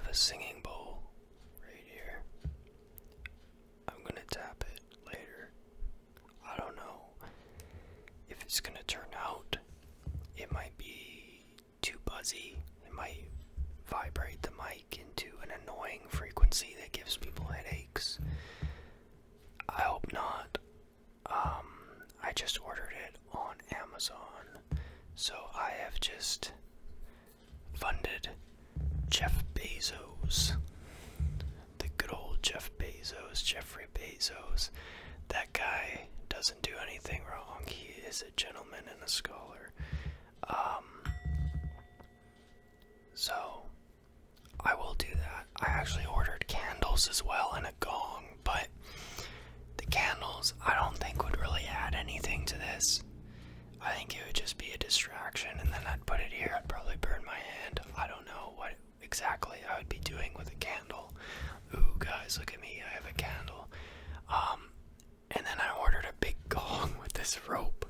a singing bowl right here. I'm gonna tap it later. I don't know if it's gonna turn out. It might be too buzzy. It might vibrate the mic into an annoying frequency that gives people headaches. I hope not. I just ordered it on Amazon, so I have just funded Jeff Bezos, the good old Jeff Bezos, Jeffrey Bezos. That guy doesn't do anything wrong. He is a gentleman and a scholar. So I will do that. I actually ordered candles as well and a gong, but the candles I don't think would really add anything to this. I think it would just be a distraction, and then I'd put it here. I'd probably burn my hand. I don't know what exactly I would be doing with a candle. Ooh, guys, look at me. I have a candle. And then I ordered a big gong with this rope,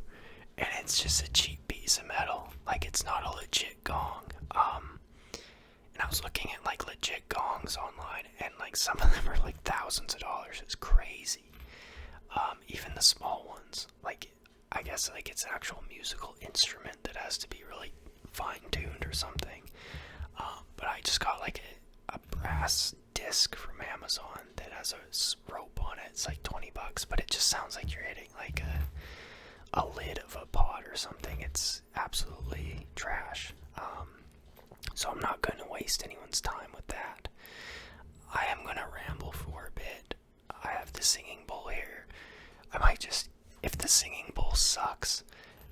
and it's just a cheap piece of metal. Like, it's not a legit gong. And I was looking at, like, legit gongs online, and, like, some of them are, like, thousands of dollars. It's crazy. Even the small ones. Like, I guess, like, it's an actual musical instrument that has to be really fine-tuned or something. But I just got, like, a brass disc from Amazon that has a rope on it. It's, like, $20, but it just sounds like you're hitting, like, a lid of a pot or something. It's absolutely trash. So I'm not going to waste anyone's time with that. I am going to ramble for a bit. I have the singing bowl here. I might just, if the singing bowl sucks,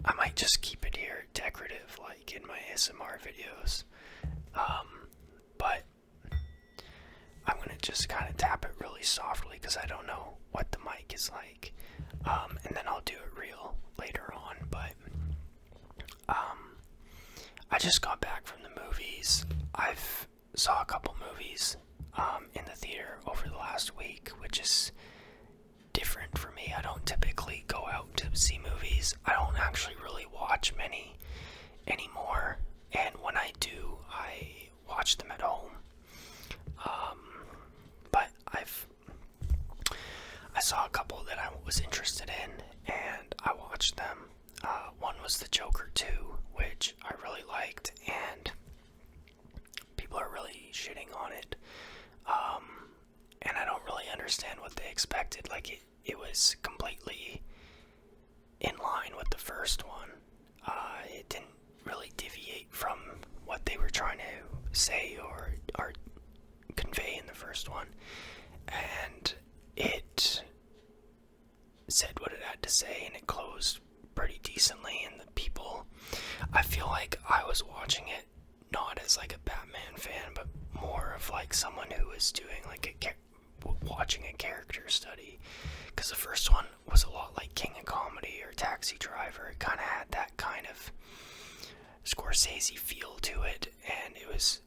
I might just keep it here decorative, like in my ASMR videos. But I'm going to just kind of tap it really softly because I don't know what the mic is like. And then I'll do it real later on. But I just got back from the movies. I've saw a couple movies in the theater over the last week, which is different for me. I don't typically go out to see movies. I don't actually really watch many anymore, and when I do, I watch them at home. But I saw a couple that I was interested in, and I watched them. One was The Joker 2, which I really liked, and people are really shitting on it. And I don't really understand what they expected. Like, it was completely in line with the first one. It didn't really deviate from what they were trying to say or convey in the first one. And it said what it had to say, and it closed pretty decently. And the people, I feel like I was watching it not as like a Batman fan, but more of like someone who was doing like watching a character study, because the first one was a lot like King of Comedy or Taxi Driver. It kind of had that kind of Scorsese feel to it, and it was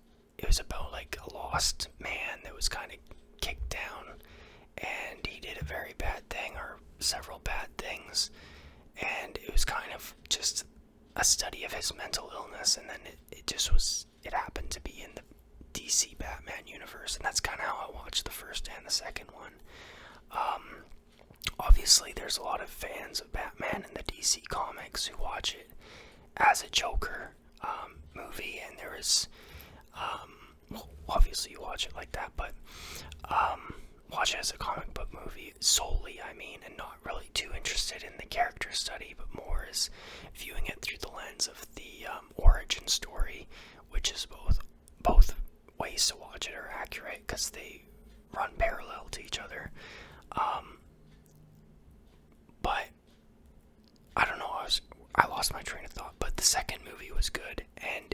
about like a lost man that was kind of kicked down, and he did a very bad thing or several bad things, and it was kind of just a study of his mental illness. And then it happened to be in the DC Batman universe, and that's kind of how I watched the first and the second one. Obviously there's a lot of fans of Batman and the DC comics who watch it as a Joker movie, and there is well, obviously you watch it like that, but watch it as a comic book movie solely, I mean, and not really too interested in the character study, but more as viewing it through the lens of the origin story, which is both ways to watch it are accurate because they run parallel to each other. But I don't know, I lost my train of thought. But the second movie was good, and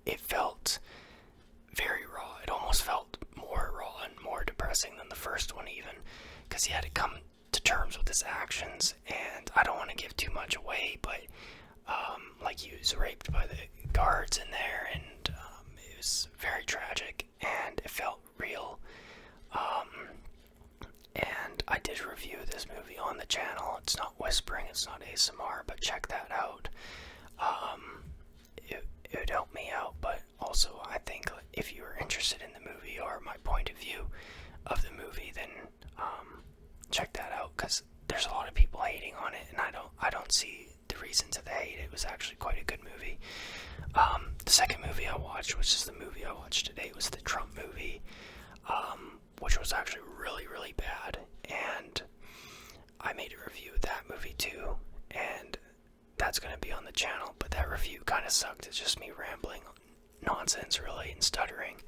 it felt very raw. It almost felt more raw and more depressing than the first one, even, because he had to come to terms with his actions. And I don't want to give too much away, but like, he was raped by the guards in there, and it was very tragic, and it felt real. And I did review this movie on the channel. It's not whispering, it's not ASMR, but check that out. It would help me out, but also, I think if you are interested in the movie or my point of view of the movie, then check that out, because there's a lot of people hating on it, and I don't see the reason to the hate. It was actually quite a good movie. The second movie I watched, which is the movie I watched today, was the Trump movie, which was actually really, really bad, and I made a review of that movie too, and that's going to be on the channel, but that review kind of sucked. It's just me rambling nonsense, really, and stuttering,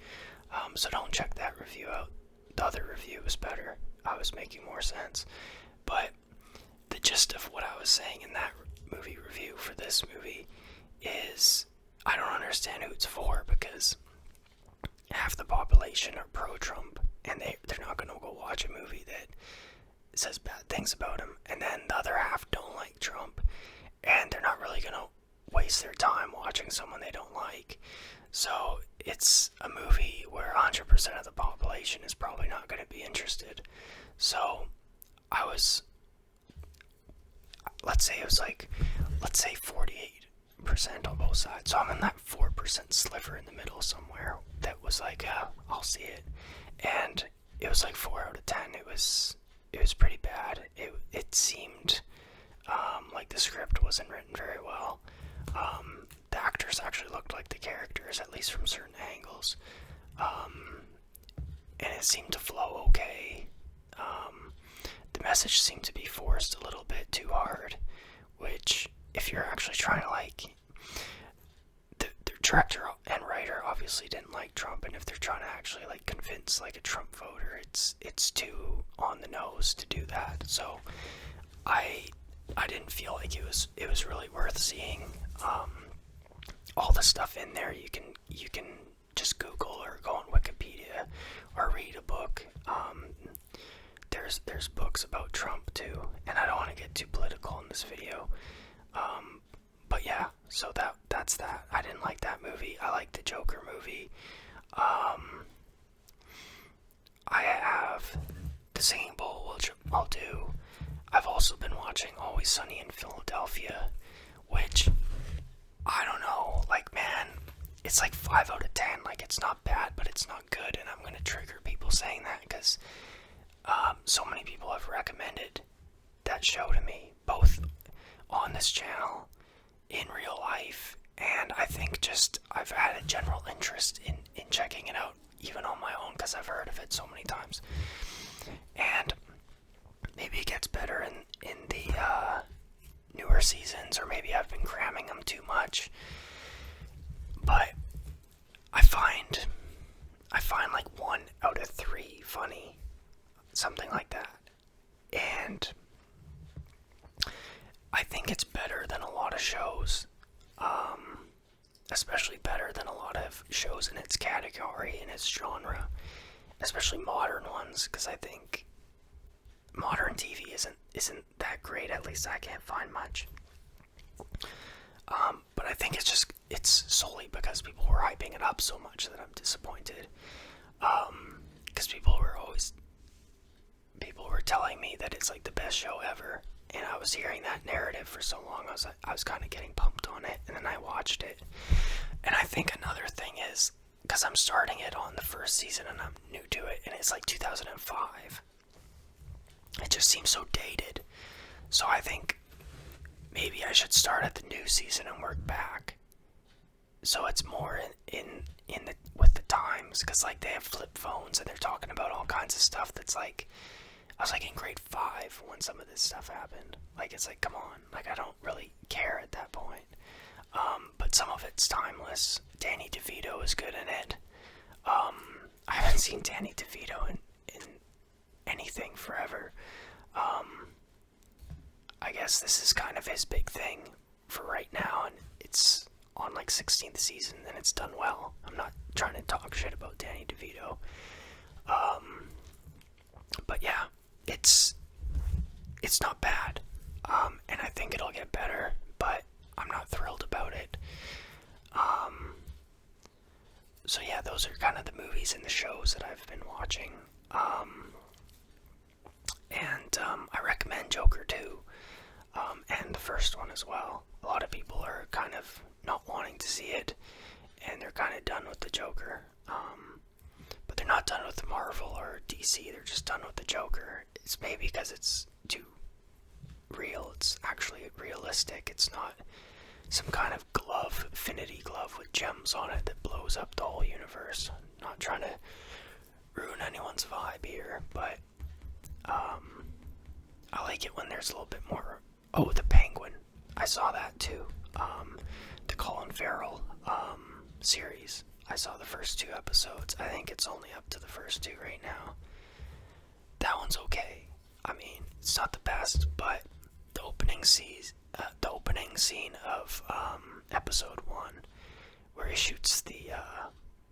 so don't check that review out. The other review was better. I was making more sense, but the gist of what I was saying in that movie review for this movie is I don't understand who it's for, because half the population are pro-Trump, and they're not going to go watch a movie that says bad things about him, and then the other half don't like Trump, and they're not really going to waste their time watching someone they don't like. So it's a movie where 100% of the population is probably not going to be interested. So I was, let's say 48% on both sides. So I'm in that 4% sliver in the middle somewhere that was like, I'll see it. And it was like 4 out of 10. It was pretty bad. It seemed like the script wasn't written very well. The actors actually looked like the characters, at least from certain angles. And it seemed to flow okay. The message seemed to be forced a little bit too hard, which, if you're actually trying to, like, the director and writer obviously didn't like Trump, and if they're trying to actually, like, convince, like, a Trump voter, it's too on the nose to do that. So I didn't feel like it was really worth seeing. All the stuff in there you can just Google or go on Wikipedia or read a book. There's books about Trump too, and I don't want to get too political in this video. But yeah, so that's that. I didn't like that movie. I liked the Joker movie. I have the Singing Bowl, which I'll do. I've also been watching Always Sunny in Philadelphia, which, I don't know, like, man, it's like 5 out of 10. Like, it's not bad, but it's not good, and I'm gonna trigger people saying that, because so many people have recommended that show to me, both on this channel, in real life, and I think just I've had a general interest in checking it out, even on my own, because I've heard of it so many times. And maybe it gets better in the newer seasons, or maybe I've been cramming them too much. But I find like 1 out of 3 funny, something like that. And I think it's better than a lot of shows, especially better than a lot of shows in its category, in its genre, especially modern ones, because I think modern TV isn't that great. At least I can't find much. But I think it's solely because people were hyping it up so much that I'm disappointed. Because people were telling me that it's like the best show ever, and I was hearing that narrative for so long. I was kind of getting pumped on it, and then I watched it. And I think another thing is, because I'm starting it on the first season and I'm new to it, and it's like 2005. It just seems so dated. So I think maybe I should start at the new season and work back, so it's more with the times, because like they have flip phones and they're talking about all kinds of stuff that's like, I was like in grade 5 when some of this stuff happened. Like, it's like, come on, like I don't really care at that point. But some of it's timeless. Danny DeVito is good in it. I haven't seen Danny DeVito in anything forever. I guess this is kind of his big thing for right now, and it's on like 16th season, and it's done well. I'm not trying to talk shit about Danny DeVito. But yeah, it's not bad. And I think it'll get better, but I'm not thrilled about it. So yeah, those are kind of the movies and the shows that I've been watching. And I recommend Joker 2, and the first one as well. A lot of people are kind of not wanting to see it, and they're kind of done with the Joker. But they're not done with Marvel or DC. They're just done with the Joker. It's maybe because it's too real. It's actually realistic. It's not some kind of glove, affinity glove with gems on it that blows up the whole universe. Not trying to ruin anyone's vibe here, but I like it when there's a little bit more. Oh, the Penguin. I saw that too. The Colin Farrell series. I saw the first 2 episodes. I think it's only up to the first 2 right now. That one's okay. I mean, it's not the best, but the opening scene of episode 1, where he shoots the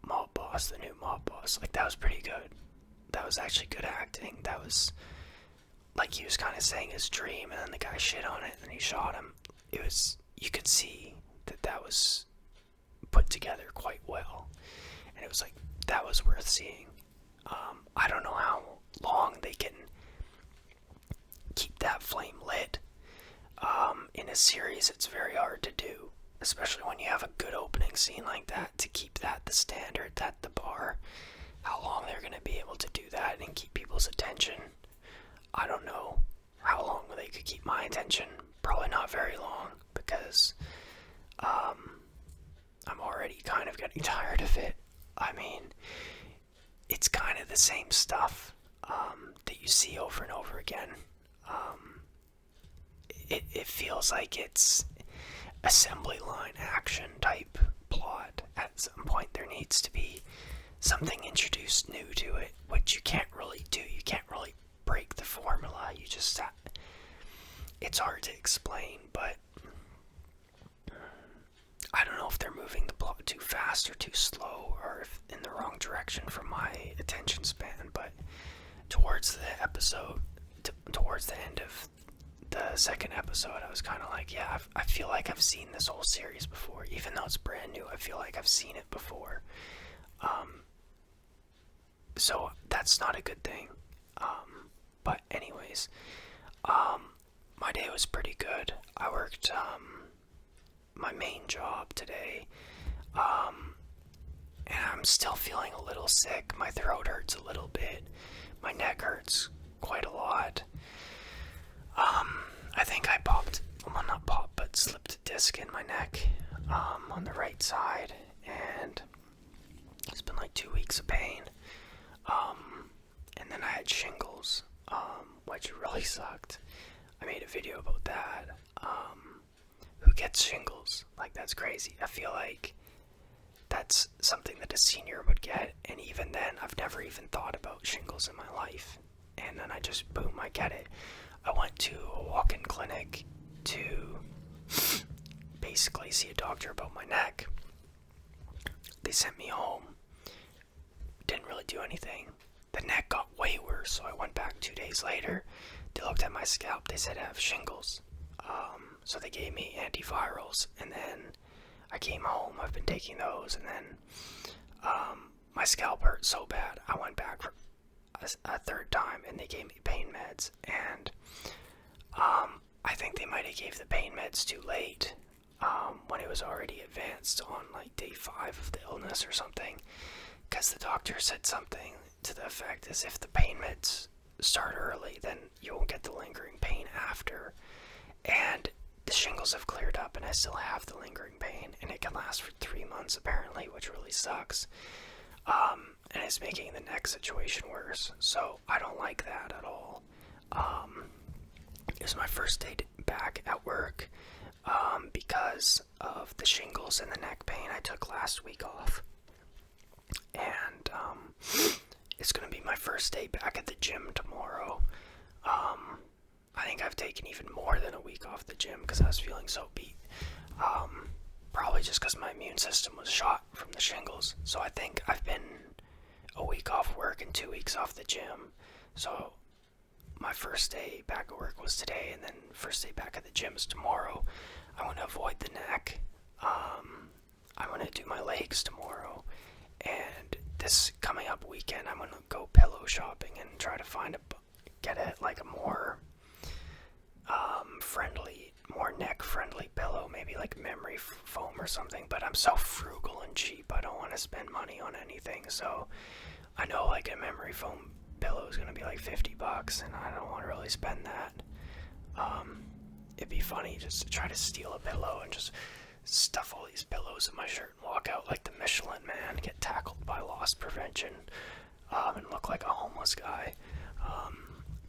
mob boss, the new mob boss, like, that was pretty good. That was actually good acting. That was like he was kind of saying his dream, and then the guy shit on it, and then he shot him. It was, you could see that was put together quite well, and it was like, that was worth seeing. I don't know how long they can keep that flame lit. In a series, it's very hard to do, especially when you have a good opening scene like that, to keep that the standard, that the bar. How long they're going to be able to do that and keep people's attention, I don't know. How long they could keep my attention? Probably not very long, because I'm already kind of getting tired of it. I mean, it's kind of the same stuff that you see over and over again. It feels like it's assembly line action type plot. At some point there needs to be something introduced new to it, which you can't really do. You can't really break the formula. You just it's hard to explain, but I don't know if they're moving the plot too fast or too slow, or if in the wrong direction from my attention span. But towards the episode, towards the end of the second episode, I was kind of like, yeah, I feel like I've seen this whole series before. Even though it's brand new, I feel like I've seen it before. So that's not a good thing. But anyways, my day was pretty good. I worked my main job today, and I'm still feeling a little sick. My throat hurts a little bit. My neck hurts quite a lot. I think I slipped a disc in my neck on the right side, and it's been like 2 weeks of pain. And then I had shingles, which really sucked. I made a video about that. Who gets shingles? Like, that's crazy. I feel like that's something that a senior would get, and even then, I've never even thought about shingles in my life. And then I just, boom, I get it. I went to a walk-in clinic to basically see a doctor about my neck. They sent me home. Didn't really do anything. The neck got way worse, so I went back 2 days later. They looked at my scalp. They said I have shingles. So they gave me antivirals, and then I came home. I've been taking those, and then my scalp hurt so bad. I went back for a third time, and they gave me pain meds, and I think they might have gave the pain meds too late, when it was already advanced on like day 5 of the illness or something, because the doctor said something to the effect as if the pain meds start early, then you won't get the lingering pain after. And the shingles have cleared up, and I still have the lingering pain, and it can last for 3 months apparently, which really sucks. And it's making the neck situation worse, so I don't like that at all. It was my first day back at work, because of the shingles and the neck pain. I took last week off, and it's going to be my first day back at the gym tomorrow. I think I've taken even more than a week off the gym because I was feeling so beat. Probably just because my immune system was shot from the shingles. So I think I've been a week off work and 2 weeks off the gym. So my first day back at work was today, and then first day back at the gym is tomorrow. I want to avoid the neck. I want to do my legs tomorrow. And this coming up weekend, I'm going to go pillow shopping and try to get a more friendly, more neck friendly pillow, maybe like like memory foam or something, but I'm so frugal and cheap, I don't want to spend money on anything. So I know like a memory foam pillow is gonna be like $50, and I don't want to really spend that. It'd be funny just to try to steal a pillow and just stuff all these pillows in my shirt and walk out like the Michelin Man, get tackled by loss prevention, and look like a homeless guy.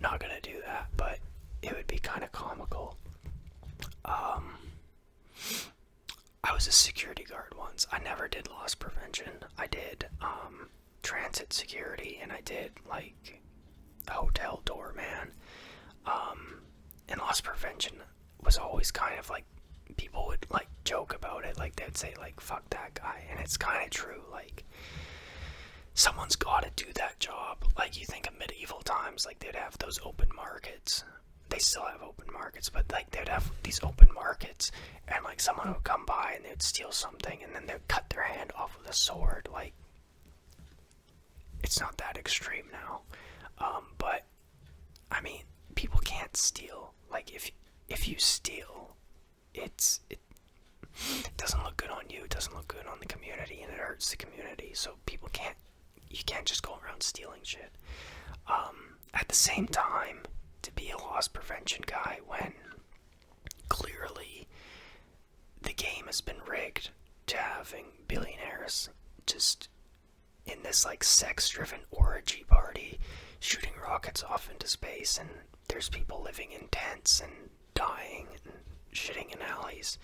Not gonna do that, but it would be kind of comical. I was a security guard once. I never did loss prevention. I did transit security, and I did like hotel doorman. And loss prevention was always kind of like, people would like joke about it, like they'd say like fuck that guy, and it's kind of true. Like someone's got to do that job. Like you think of medieval times, like they'd have those open markets. They still have open markets, but like they'd have these open markets, and like someone would come by and they'd steal something, and then they'd cut their hand off with a sword. Like it's not that extreme now, but I mean, people can't steal. Like if you steal, it doesn't look good on you, it doesn't look good on the community, and it hurts the community. So you can't just go around stealing shit. At the same time, to be a loss prevention guy when clearly the game has been rigged to having billionaires just in this like sex-driven orgy party shooting rockets off into space, and there's people living in tents and dying and shitting in alleys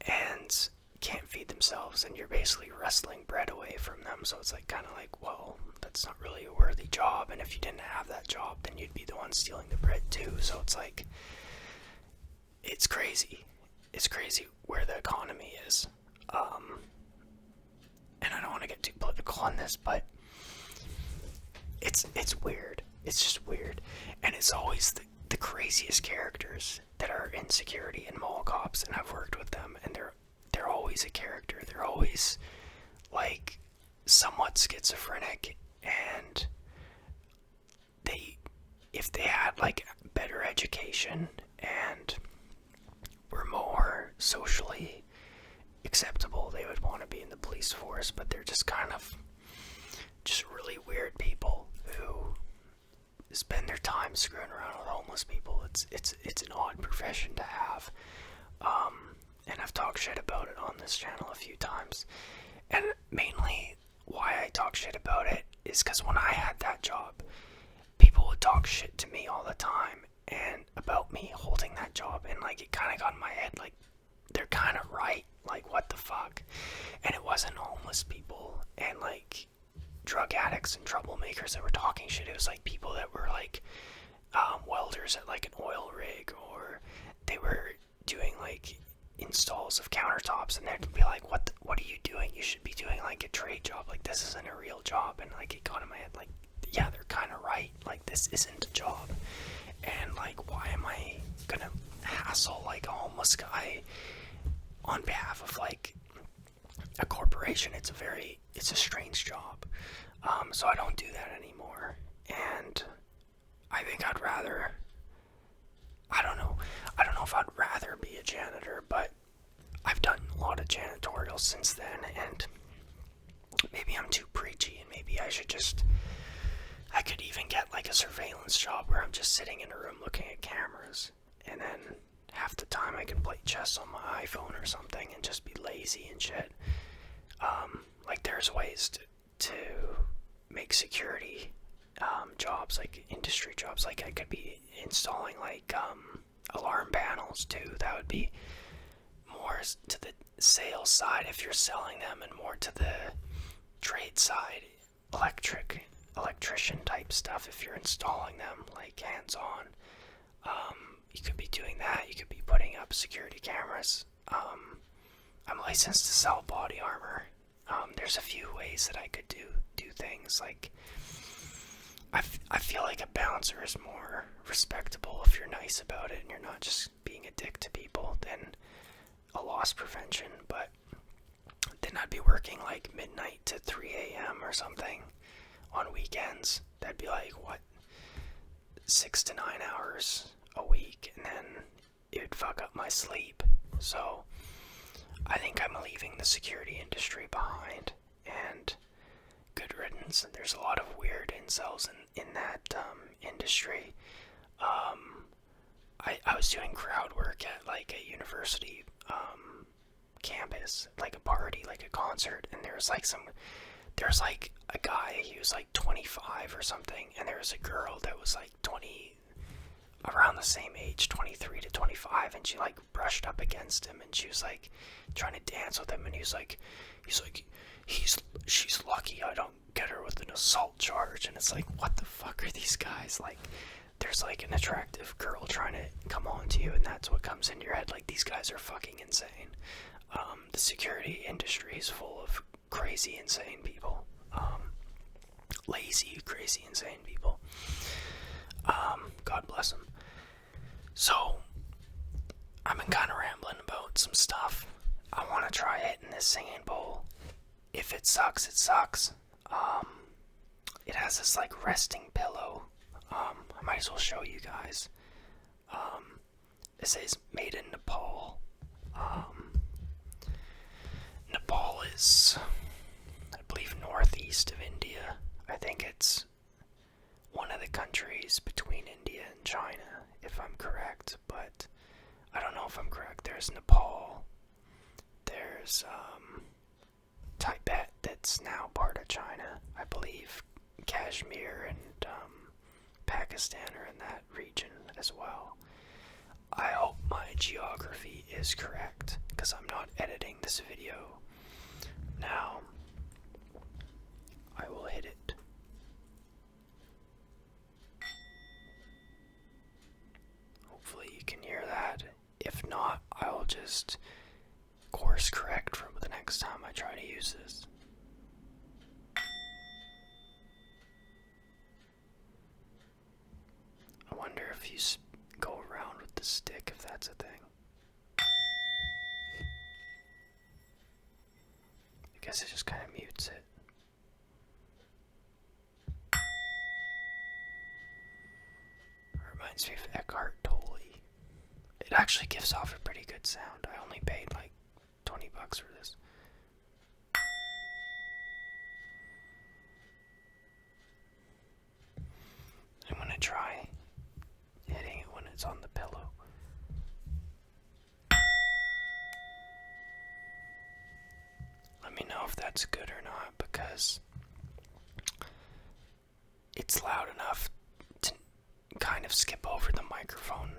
and can't feed themselves, and you're basically wrestling bread away from them. So it's like kind of like, well, that's not really a worthy job, and if you didn't have that job, then you'd be the one stealing the bread too. So it's like, it's crazy where the economy is. And I don't want to get too political on this, but it's weird. It's just weird, and it's always the craziest characters that are in security and mall cops, and I've worked with them, and they're always a character. They're always like somewhat schizophrenic, and if they had like better education and were more socially acceptable, they would want to be in the police force. But they're just kind of just really weird people who spend their time screwing around with homeless people. It's an odd profession to have, and I've talked shit about it on this channel a few times. And mainly why I talk shit about it is because when I had that job, people would talk shit to me all the time and about me holding that job, and like it kind of got in my head like they're kind of right, like what the fuck. And it wasn't homeless people and like drug addicts and troublemakers that were talking shit. It was like people that were like welders at like an oil rig, or they were doing like installs of countertops, and they'd be like, what are you doing? You should be doing like a trade job. Like this isn't a real job. And like it got in my head like, yeah, they're kind of right. Like this isn't a job, and like why am I gonna hassle like a homeless guy on behalf of like a corporation? It's a strange job. So I don't do that anymore, and I think I don't know if I'd rather be a janitor, but I've done a lot of janitorial since then, and maybe I'm too preachy, and maybe I could even get like a surveillance job where I'm just sitting in a room looking at cameras, and then half the time I can play chess on my iPhone or something and just be lazy and shit. Like there's ways to make security jobs, like industry jobs. Like I could be installing like alarm panels too. That would be more to the sales side if you're selling them, and more to the trade side, electrician type stuff if you're installing them, like hands-on. You could be doing that. You could be putting up security cameras. I'm licensed to sell body armor. There's a few ways that I could do things. Like I feel like a bouncer is more respectable if you're nice about it and you're not just being a dick to people than a loss prevention. But then I'd be working like midnight to 3 a.m. or something on weekends. That'd be like, what, 6 to 9 hours a week, and then it would fuck up my sleep. So I think I'm leaving the security industry behind, and good riddance. There's a lot of weird incels in that industry. I was doing crowd work at like a university campus, like a party, like a concert, and there was like a guy, he was like 25 or something, and there was a girl that was like 20, around the same age, 23 to 25, and she like brushed up against him, and she was like trying to dance with him, and she's like, she's lucky I don't get her with an assault charge. And it's like, what the fuck are these guys like? There's like an attractive girl trying to come on to you, and that's what comes into your head. Like, these guys are fucking insane. The security industry is full of crazy, insane people. Lazy, crazy, insane people. God bless them. So, I've been kind of rambling about some stuff. I want to try hitting this singing bowl. If it sucks, it sucks. It has this like resting pillow. I might as well show you guys. It says made in Nepal. Nepal is, I believe, northeast of India. I think it's one of the countries between India and China, if I'm correct, but I don't know if I'm correct. There's Nepal. There's Tibet, that's now part of China. I believe Kashmir and Pakistan are in that region as well. I hope my geography is correct, because I'm not editing this video. Now, I will hit it. Hopefully you can hear that. If not, I'll just course correct for the next time I try to use this. I wonder if you go around with the stick, if that's a thing. I guess it just kind of mutes it. Reminds me of Eckhart Tolle. It actually gives off a pretty good sound. I only paid like $20 for this. I'm gonna try hitting it when it's on the pillow. Let me know if that's good or not, because it's loud enough to kind of skip over the microphone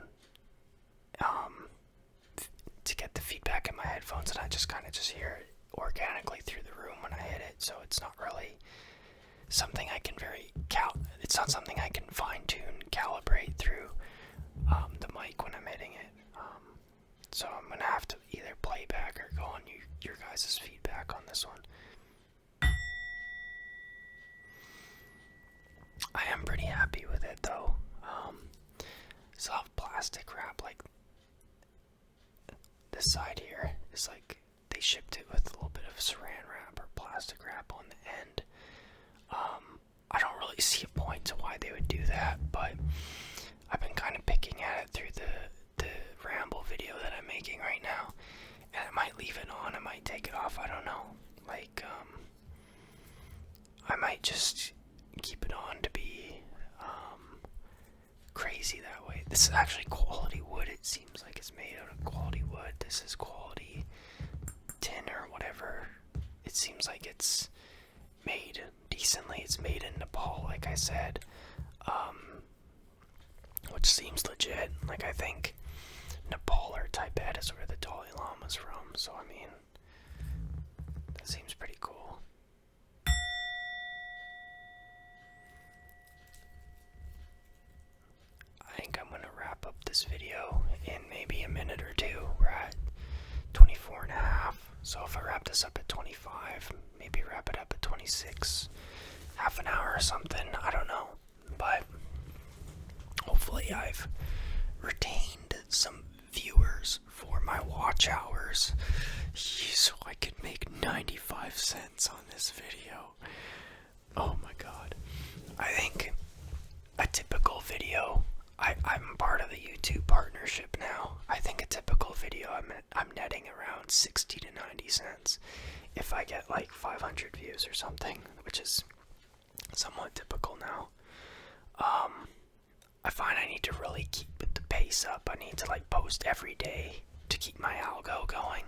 to get the feedback in my headphones, and I just kind of just hear it organically through the room when I hit it. So it's not really something I can it's not something I can fine-tune, calibrate through the mic when I'm hitting it. So I'm gonna have to either play back or go on your guys' feedback on this one. I am pretty happy with it though. Still have plastic wrap, like this side here is like they shipped it with a little bit of saran wrap or plastic wrap on the end. I don't really see a point to why they would do that, but I've been kind of picking at it through the Ramble video that I'm making right now, and I might leave it on, I might take it off, I don't know. Like, I might just keep it on to be crazy that way. This is actually quality wood. It seems like it's made out of quality wood. This is quality tin or whatever. It seems like it's made decently. It's made in Nepal, like I said, which seems legit. Like, I think Nepal or Tibet is where the Dalai Lama's from, so I mean, that seems pretty cool. I think I'm gonna wrap up this video in maybe a minute or two. We're at 24 and a half, so if I wrap this up at 25, maybe wrap it up at 26, half an hour or something, I don't know, but hopefully I've retained some viewers for my watch hours, so I could make 95 cents on this video. Oh my god. I think a typical video, I'm part of the YouTube partnership now. I think a typical video I'm netting around $60 to sense. If I get like 500 views or something, which is somewhat typical now, I find I need to really keep the pace up. I need to like post every day to keep my algo going.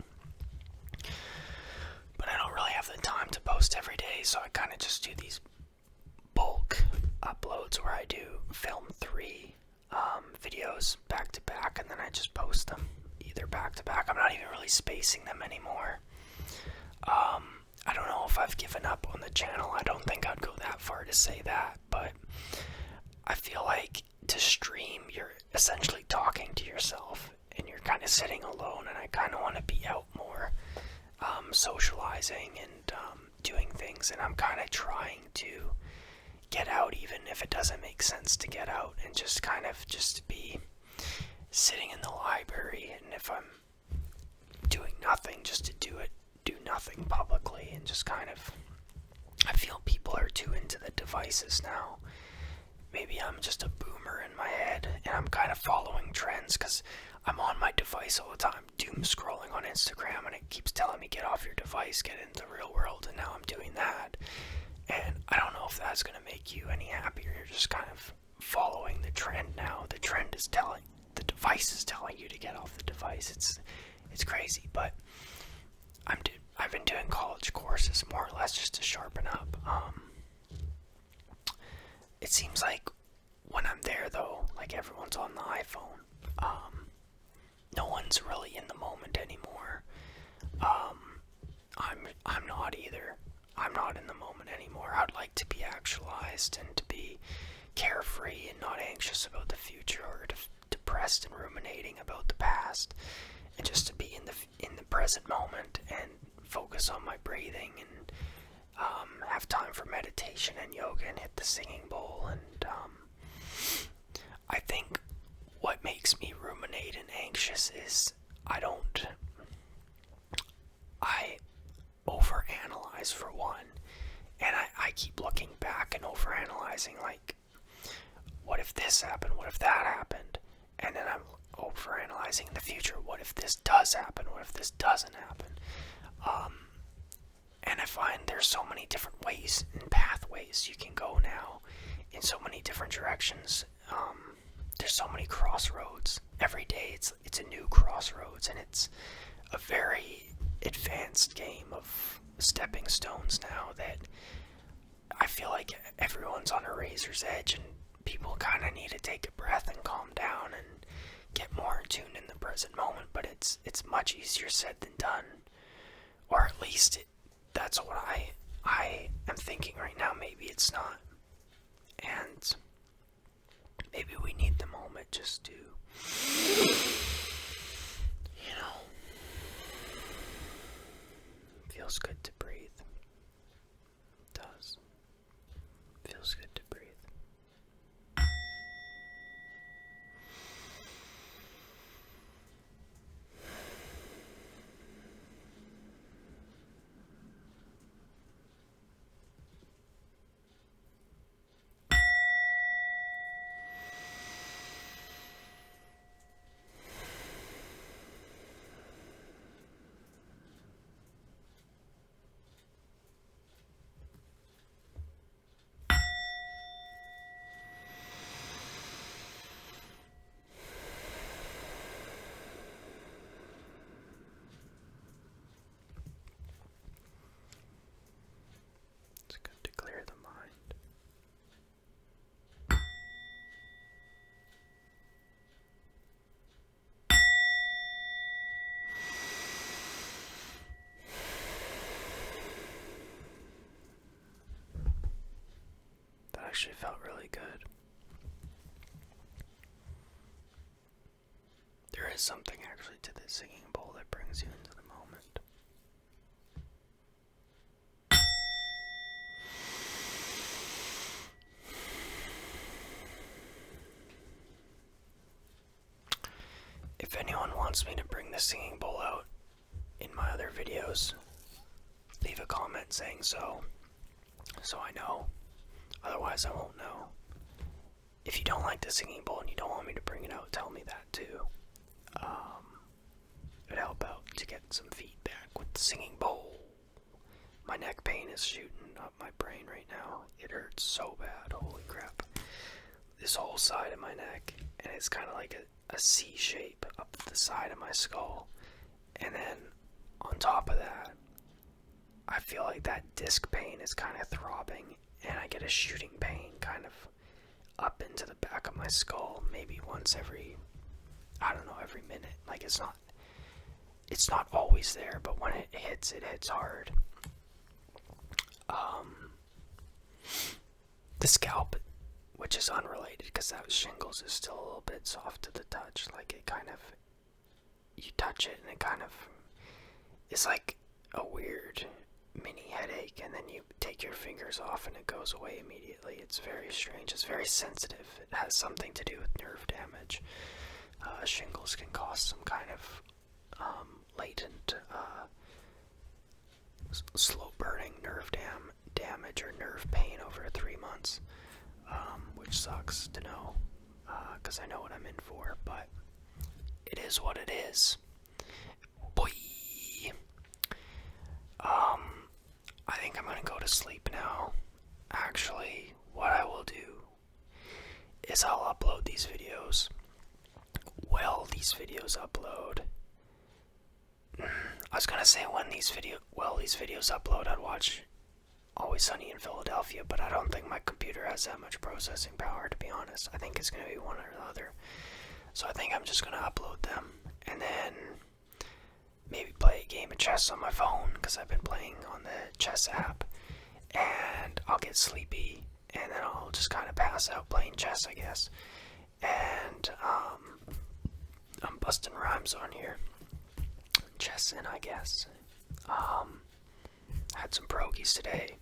But I don't really have the time to post every day, so I kind of just do these bulk uploads where I do film 3 videos back to back, and then I just post them either back to back. I'm not even really spacing them anymore. I don't know if I've given up on the channel. I don't think I'd go that far to say that, but I feel like to stream, you're essentially talking to yourself, and you're kind of sitting alone, and I kind of want to be out more, socializing and doing things, and I'm kind of trying to get out, even if it doesn't make sense to get out, and just kind of just be sitting in the library, and if I'm doing nothing, just to do nothing publicly, and just kind of, I feel people are too into the devices now. Maybe I'm just a boomer in my head, and I'm kind of following trends, because I'm on my device all the time, doom scrolling on Instagram, and it keeps telling me, get off your device, get into the real world, and now I'm doing that. And I don't know if that's going to make you any happier. You're just kind of following the trend now. The trend is telling, the device is telling you to get off the device. It's crazy, but I've been doing college courses more or less just to sharpen up. It seems like when I'm there, though, like everyone's on the iPhone. No one's really in the moment anymore. I'm not either. I'm not in the moment anymore. I'd like to be actualized and to be carefree and not anxious about the future, or depressed and ruminating about the past, and just to be in the present moment and focus on my breathing, and have time for meditation and yoga, and hit the singing bowl. And I think what makes me ruminate and anxious is I overanalyze, for one, and I keep looking back and overanalyzing, like, what if this happened, what if that happened, and then I'm overanalyzing in the future, what if this does happen, what if this doesn't happen. And I find there's so many different ways and pathways you can go now, in so many different directions. There's so many crossroads. Every day it's a new crossroads, and it's a very advanced game of stepping stones now that I feel like everyone's on a razor's edge, and people kind of need to take a breath and calm down and get more in tune in the present moment. But it's much easier said than done, or at least that's what I am thinking right now. Maybe it's not, and maybe we need the moment just to, feels good to breathe. It does. Feels good to breathe. It's good to clear the mind. That actually felt really good. There is something actually to this singing bowl that brings you into the moment. If anyone wants me to bring the singing bowl out in my other videos, leave a comment saying so I know. Otherwise I won't know. If you don't like the singing bowl and you don't want me to bring it out, tell me that too. It would help out to get some feedback with the singing bowl. My neck pain is shooting up my brain right now. It hurts so bad. Holy crap. This whole side of my neck, and it's kind of like a C shape up the side of my skull. And then on top of that, I feel like that disc pain is kind of throbbing, and I get a shooting pain kind of up into the back of my skull, maybe once every, I don't know, every minute. Like, it's not always there, but when it hits hard. The scalp, which is unrelated because that was shingles, is still a little bit soft to the touch. Like, it kind of, you touch it and it kind of is like a weird mini headache, and then you take your fingers off and it goes away immediately. It's very strange. It's very sensitive. It has something to do with nerve damage. Shingles can cause some kind of latent, slow burning nerve damage or nerve pain over 3 months, which sucks to know, because I know what I'm in for, but it is what it is. Boy. I think I'm gonna go to sleep now. Actually, what I will do is I'll upload these videos. Well, these videos upload. I was gonna say when these videos upload, I'd watch Always Sunny in Philadelphia, but I don't think my computer has that much processing power, to be honest. I think it's gonna be one or the other. So I think I'm just gonna upload them, and then maybe play a game of chess on my phone, because I've been playing on the chess app, and I'll get sleepy, and then I'll just kind of pass out playing chess, I guess. And I'm busting rhymes on here. Chessin', I guess. Had some pierogies today.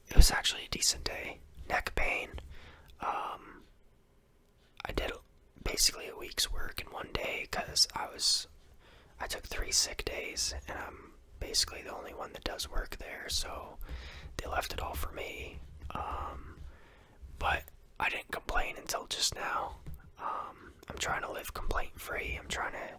It was actually a decent day. Neck pain. I did basically a week's work in one day because I took 3 sick days, and I'm basically the only one that does work there, so they left it all for me. But I didn't complain until just now. I'm trying to live complaint free. I'm trying to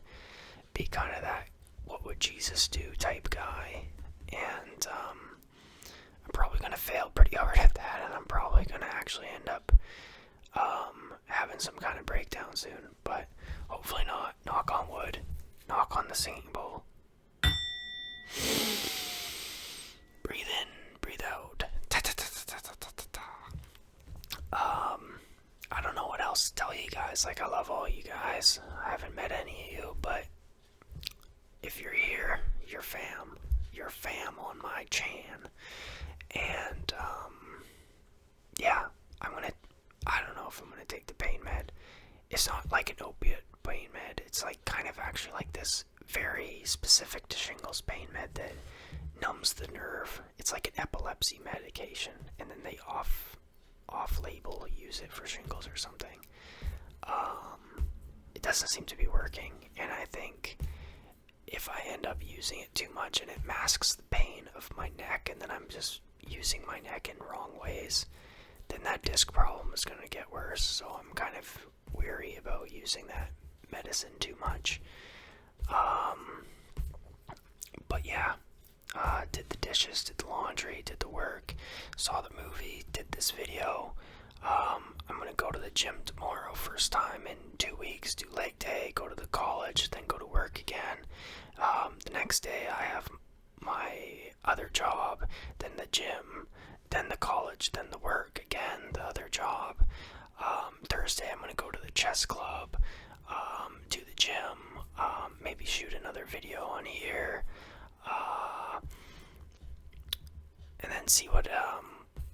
be kind of that what would Jesus do type guy, and I'm probably going to fail pretty hard at that, and I'm probably going to actually end up having some kind of breakdown soon, but hopefully not. Knock on wood. Knock on the singing bowl. Breathe in, breathe out. I don't know what else to tell you guys. Like, I love all you guys. I haven't met any of you, but if you're here, you're fam. You're fam on my chan. And, yeah, I don't know if I'm gonna take the pain med. It's not like an opiate pain med. It's like kind of actually like this very specific to shingles pain med that numbs the nerve. It's like an epilepsy medication, and then they off-label use it for shingles or something. It doesn't seem to be working, and I think if I end up using it too much and it masks the pain of my neck, and then I'm just using my neck in wrong ways, then that disc problem is going to get worse. So I'm kind of weary about using that medicine too much. But yeah, did the dishes, did the laundry, did the work, saw the movie, did this video. I'm gonna go to the gym tomorrow, first time in 2 weeks, do leg day, go to the college, then go to work again. The next day I have my other job, then the gym, then the college, then the work again, the other job. Thursday I'm gonna go to the chess club, do the gym, maybe shoot another video on here, and then see what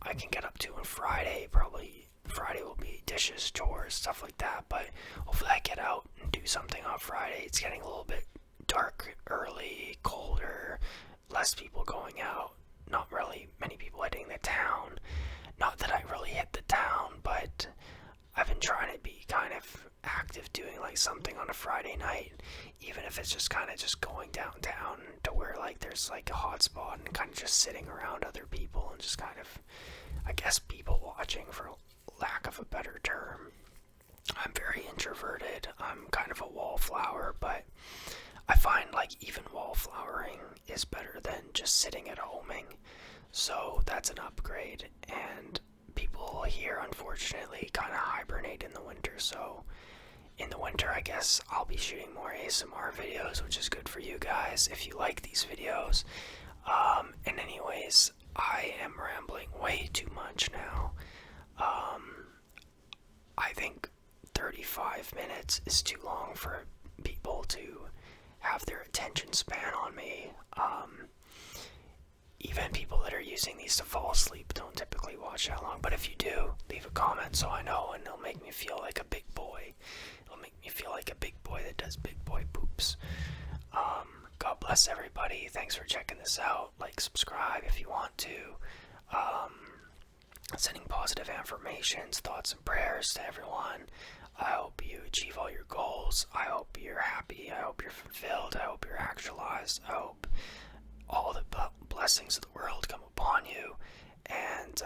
I can get up to on Friday. Probably Friday will be dishes, chores, stuff like that, but hopefully I get out and do something on Friday. It's getting a little bit dark early, colder, less people going out, not really many people hitting the town. Not that I really hit the town, but I've been trying to be kind of active, doing like something on a Friday night, even if it's just kind of just going downtown to where like there's like a hot spot and kind of just sitting around other people and just kind of, I guess, people watching, for lack of a better term. I'm very introverted. I'm kind of a wallflower, but I find like even wallflowering is better than just sitting at homing. So that's an upgrade. And people here, unfortunately, kind of hibernate in the winter. So in the winter, I guess I'll be shooting more ASMR videos, which is good for you guys if you like these videos. And anyways, I am rambling way too much now. I think 35 minutes is too long for people to have their attention span on me. Even people that are using these to fall asleep don't typically watch that long. But if you do, leave a comment so I know, and it'll make me feel like a big boy. It'll make me feel like a big boy that does big boy poops. God bless everybody. Thanks for checking this out. Like, subscribe if you want to. Sending positive affirmations, thoughts, and prayers to everyone. I hope you achieve all your goals. I hope you're happy. I hope you're fulfilled. I hope you're actualized. I hope all the blessings of the world come upon you. And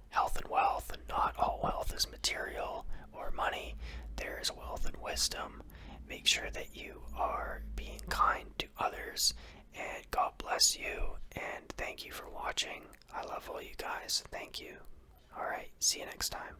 health and wealth, and not all wealth is material or money. There is wealth and wisdom. Make sure that you are being kind to others, and God bless you, and thank you for watching. I love all you guys. Thank you. Alright, see you next time.